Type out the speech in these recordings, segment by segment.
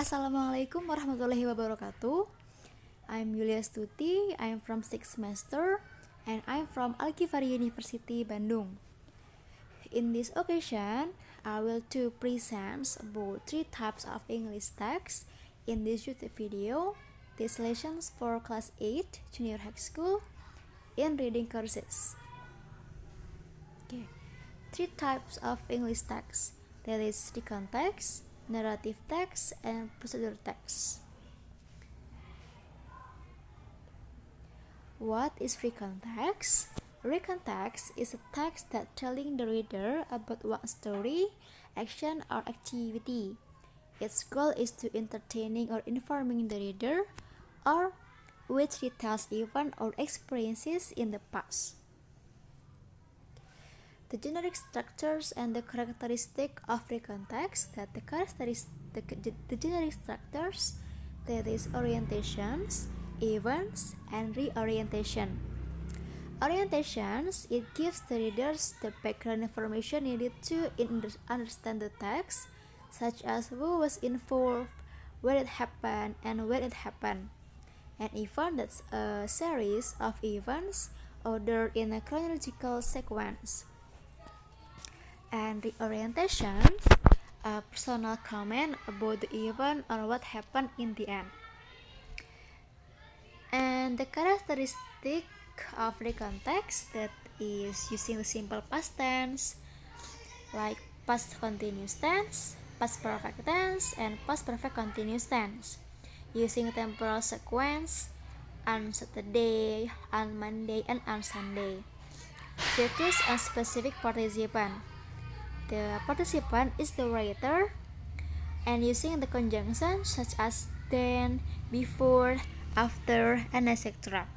Assalamualaikum warahmatullahi wabarakatuh. I'm Yulia Stuti, I'm from 6th semester, and I'm from Al-Kifari University, Bandung. In this occasion, I will to present about 3 types of English text in this YouTube video. These lessons for class 8 junior high school in reading courses. Okay. 3 types of English text, that is recon text, narrative text, and procedure text. What is recon text? Recon text is a text that telling the reader about one story, action, or activity. Its goal is to entertaining or informing the reader, or which retells events or experiences in the past. The generic structures and the characteristic of recon text, the generic structures, that is orientations, events, and reorientation. Orientations, it gives the readers the background information needed to understand the text, such as who was involved, where it happened, and when it happened. An event, that's a series of events ordered in a chronological sequence. And reorientations, a personal comment about the event or what happened in the end. And the characteristic of recon text, that is using the simple past tense, like past continuous tense, past perfect tense, and past perfect continuous tense. Using temporal sequence, on Saturday, on Monday, and on Sunday. Focus on specific participant. The participant is the writer, and using the conjunction such as then, before, after, and etc.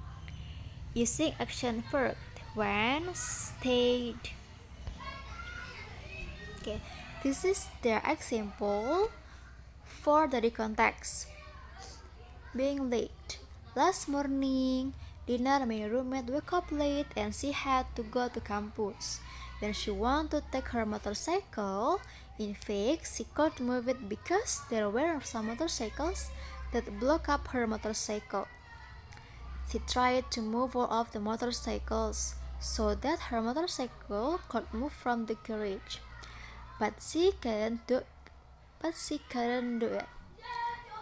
Using action verb when, stayed. Okay, this is the example for the recon text. Being late. Last morning, Dinar, my roommate, woke up late and she had to go to campus. When she wanted to take her motorcycle, in fact, she couldn't move it because there were some motorcycles that blocked up her motorcycle. She tried to move all of the motorcycles so that her motorcycle could move from the garage, but she couldn't do it.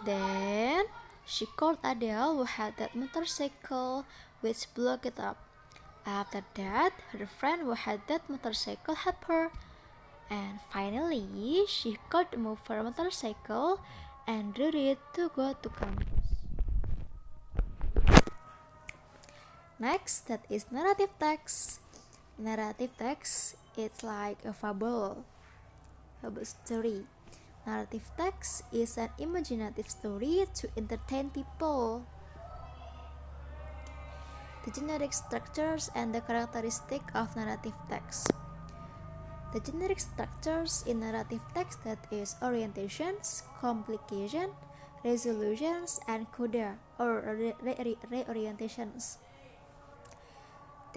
Then she called Adele, who had that motorcycle, which blocked it up. After that, her friend who had that motorcycle helped her. And finally, she could move her motorcycle and ready to go to campus. Next, that is narrative text. Narrative text, it's like a fable story. Narrative text is an imaginative story to entertain people. The generic structures and the characteristic of narrative text. The generic structures in narrative text, that is orientations, complication, resolutions, and coda or reorientations.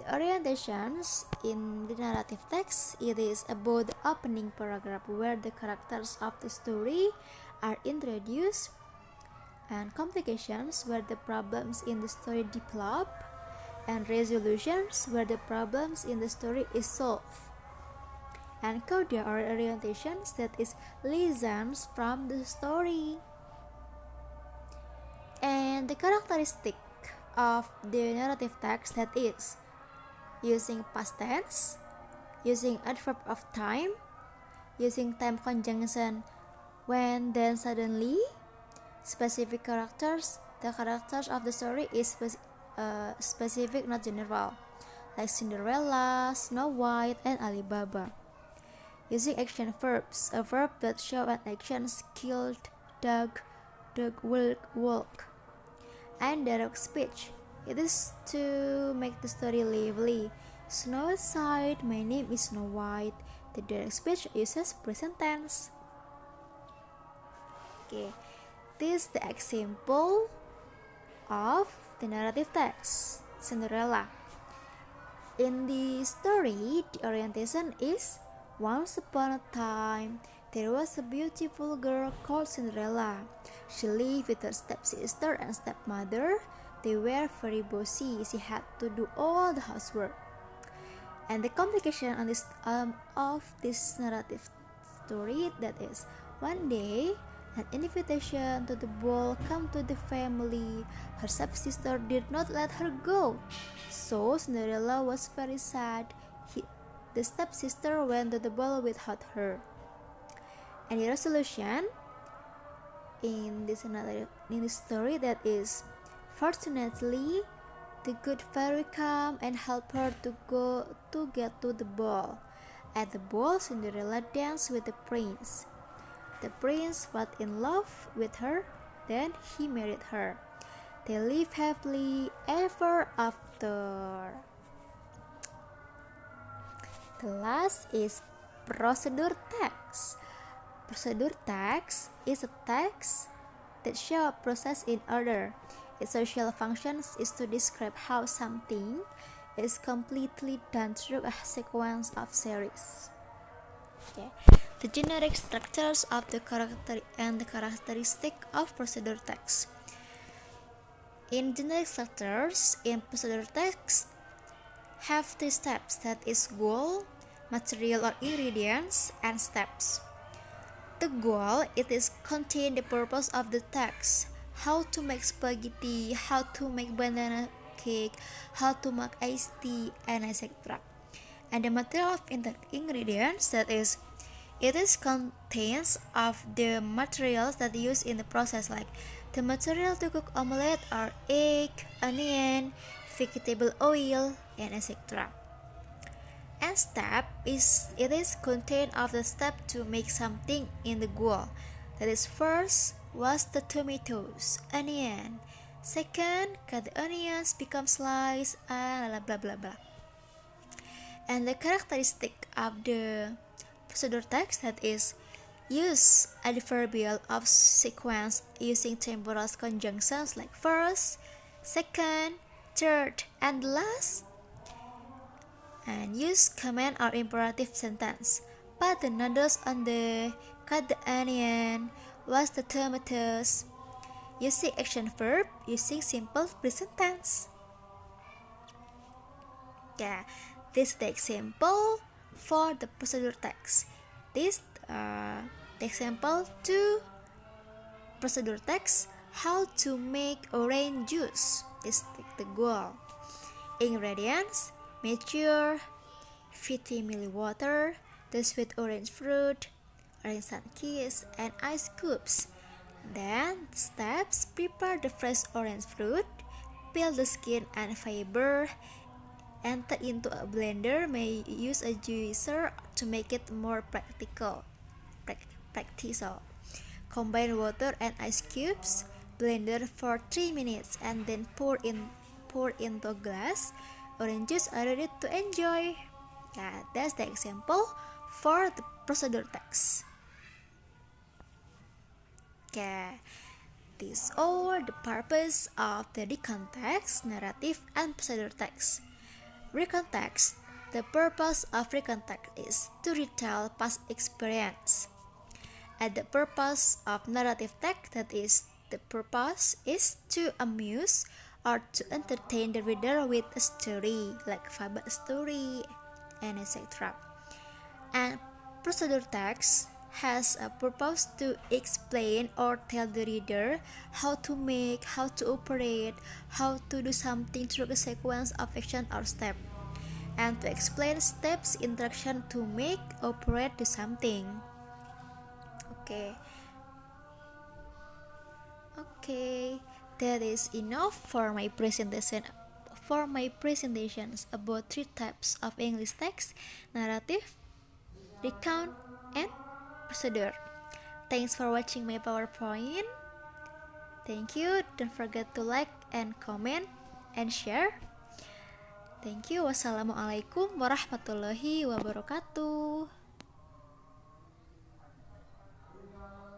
The orientations in the narrative text, it is about the opening paragraph where the characters of the story are introduced, and complications where the problems in the story develop, and resolutions where the problems in the story is solved. And coda or orientations, that is lessons from the story. And the characteristic of the narrative text, that is using past tense, using adverb of time, using time conjunction when, then, suddenly, specific characters. The characters of the story is specific, not general, like Cinderella, Snow White, and Alibaba. Using action verbs, a verb that show an action, killed, dug, walk. And direct speech, it is to make the story lively. Snow outside, my name is Snow White. The direct speech uses present tense. Okay, this is the example of the narrative text, Cinderella. In the story, the orientation is once upon a time There was a beautiful girl called Cinderella. She lived with her stepsister and stepmother. They were very bossy. She had to do all the housework. And the complication on this of this narrative story, that is, one day an invitation to the ball came to the family. Her stepsister did not let her go, so Cinderella was very sad. The stepsister went to the ball without her. And the resolution in this story, that is, fortunately, the good fairy came and helped her to get to the ball. At the ball, Cinderella danced with the prince. The prince was in love with her, then he married her. They lived happily ever after. The last is procedure text. Procedure text is a text that shows a process in order. Its social function is to describe how something is completely done through a sequence of series. Okay. The generic structures of the character and the characteristic of procedure text. In generic structures, in procedure text have three steps, that is goal, material or ingredients, and steps. The goal, it is contain the purpose of the text, how to make spaghetti, how to make banana cake, how to make iced tea, and etc. And the material of ingredients, that is, it is contains of the materials that used in the process, like the material to cook omelette are egg, onion, vegetable oil, and etc. And step is contained of the step to make something in the goal. That is, first was the tomatoes, onion. Second, cut the onions, become slice, and blah blah blah. And the characteristic of the procedure text, that is, use adverbial of sequence using temporal conjunctions like first, second, third, and last. And use command or imperative sentence. Put the noodles on the, cut the onion, wash the tomatoes. Using action verb, using simple present tense. Yeah, this is the example for the procedure text. This the example to procedure text, how to make orange juice. This is the goal. Ingredients: mature 50 ml water, the sweet orange fruit, orange sun kiss, and ice cubes. Then steps: prepare the fresh orange fruit, peel the skin and fiber, enter into a blender. May use a juicer to make it more practical. Combine water and ice cubes, blender for 3 minutes, and then pour into a glass. Orange juice are ready to enjoy. Yeah, that's the example for the procedure text. Okay, these are the purpose of the recontext, narrative, and procedure text. Recontext. The purpose of recontext is to retell past experience. And the purpose of narrative text, that is, the purpose is to amuse or to entertain the reader with a story, like fable story, and etc. And procedure text has a purpose to explain or tell the reader how to make, how to operate, how to do something through a sequence of action or step, and to explain steps interaction to make, operate, do something. Okay, that is enough for my presentation. For my presentations about 3 types of English text: narrative, recount, and procedure. Thanks for watching my PowerPoint. Thank you. Don't forget to like and comment and share. Thank you. Wassalamualaikum warahmatullahi wabarakatuh.